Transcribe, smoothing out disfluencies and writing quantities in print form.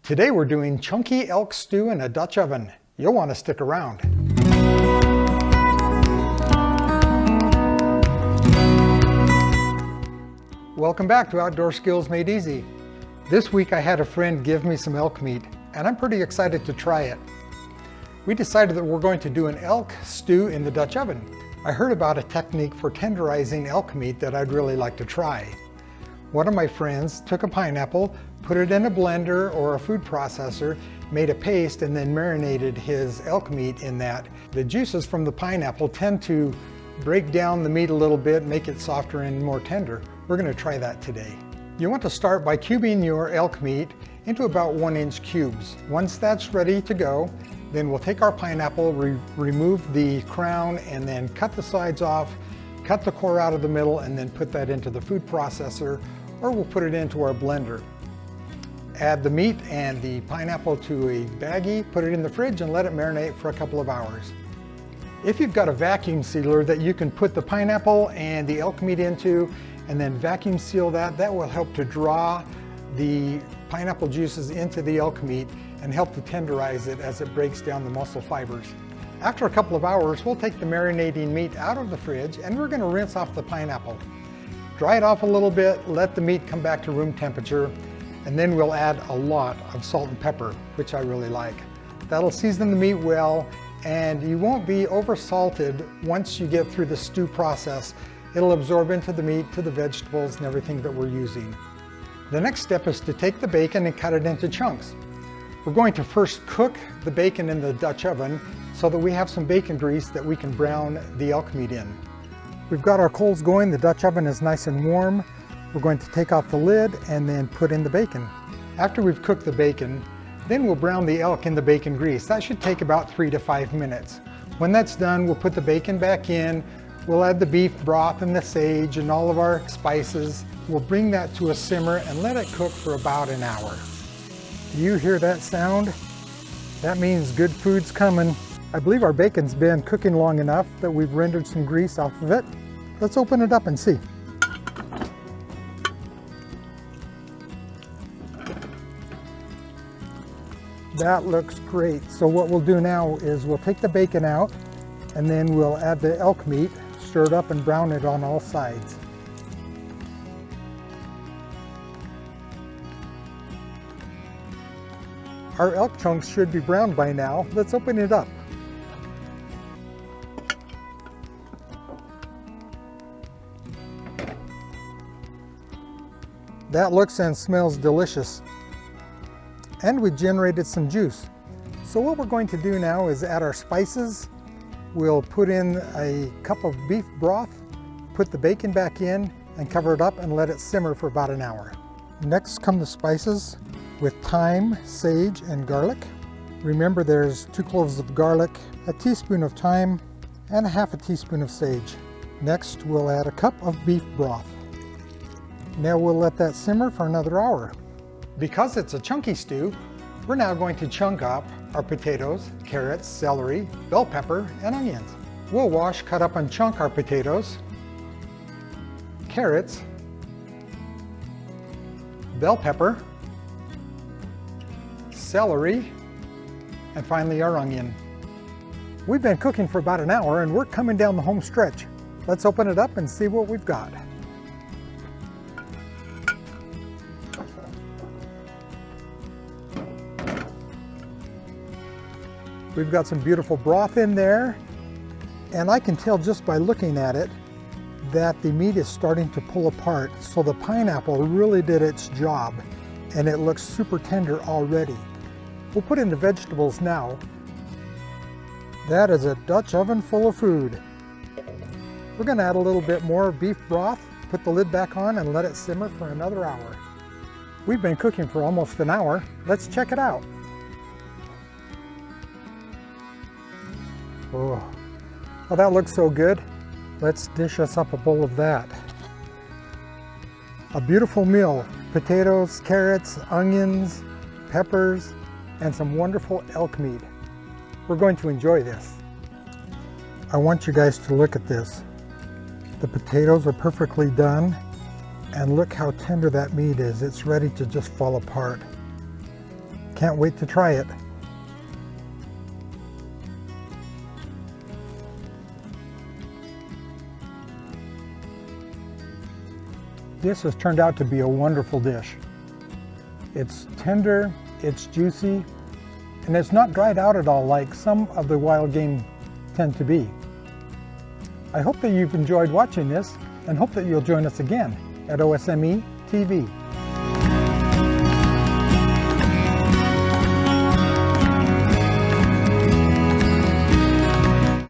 Today we're doing chunky elk stew in a Dutch oven. You'll want to stick around. Welcome back to Outdoor Skills Made Easy. This week I had a friend give me some elk meat, and I'm pretty excited to try it. We decided that we're going to do an elk stew in the Dutch oven. I heard about a technique for tenderizing elk meat that I'd really like to try. One of my friends took a pineapple, put it in a blender or a food processor, made a paste, and then marinated his elk meat in that. The juices from the pineapple tend to break down the meat a little bit, make it softer and more tender. We're going to try that today. You want to start by cubing your elk meat into about 1-inch cubes. Once that's ready to go, then we'll take our pineapple, remove the crown, and then cut the sides off, cut the core out of the middle, and then put that into the food processor, or we'll put it into our blender. Add the meat and the pineapple to a baggie, put it in the fridge, and let it marinate for a couple of hours. If you've got a vacuum sealer that you can put the pineapple and the elk meat into and then vacuum seal that, that will help to draw the pineapple juices into the elk meat and help to tenderize it as it breaks down the muscle fibers. After a couple of hours, we'll take the marinating meat out of the fridge and we're going to rinse off the pineapple. Dry it off a little bit, let the meat come back to room temperature, and then we'll add a lot of salt and pepper, which I really like. That'll season the meat well, and you won't be over salted once you get through the stew process. It'll absorb into the meat, to the vegetables, and everything that we're using. The next step is to take the bacon and cut it into chunks. We're going to first cook the bacon in the Dutch oven so that we have some bacon grease that we can brown the elk meat in. We've got our coals going, the Dutch oven is nice and warm. We're going to take off the lid and then put in the bacon. After we've cooked the bacon, then we'll brown the elk in the bacon grease. That should take about 3 to 5 minutes. When that's done, we'll put the bacon back in. We'll add the beef broth and the sage and all of our spices. We'll bring that to a simmer and let it cook for about an hour. Do you hear that sound? That means good food's coming. I believe our bacon's been cooking long enough that we've rendered some grease off of it. Let's open it up and see. That looks great. So what we'll do now is we'll take the bacon out and then we'll add the elk meat, stir it up and brown it on all sides. Our elk chunks should be browned by now. Let's open it up. That looks and smells delicious. And we generated some juice. So what we're going to do now is add our spices. We'll put in a cup of beef broth, put the bacon back in, and cover it up and let it simmer for about an hour. Next come the spices with thyme, sage, and garlic. Remember there's 2 cloves of garlic, a teaspoon of thyme, and a half a teaspoon of sage. Next we'll add a cup of beef broth. Now we'll let that simmer for another hour. Because it's a chunky stew, we're now going to chunk up our potatoes, carrots, celery, bell pepper, and onions. We'll wash, cut up, and chunk our potatoes, carrots, bell pepper, celery, and finally our onion. We've been cooking for about an hour and we're coming down the home stretch. Let's open it up and see what we've got. We've got some beautiful broth in there, and I can tell just by looking at it that the meat is starting to pull apart, so the pineapple really did its job, and it looks super tender already. We'll put in the vegetables now. That is a Dutch oven full of food. We're going to add a little bit more beef broth, put the lid back on, and let it simmer for another hour. We've been cooking for almost an hour. Let's check it out. Oh, that looks so good. Let's dish us up a bowl of that. A beautiful meal. Potatoes, carrots, onions, peppers, and some wonderful elk meat. We're going to enjoy this. I want you guys to look at this. The potatoes are perfectly done, and look how tender that meat is. It's ready to just fall apart. Can't wait to try it. This has turned out to be a wonderful dish. It's tender, it's juicy, and it's not dried out at all like some of the wild game tend to be. I hope that you've enjoyed watching this and hope that you'll join us again at OSME TV.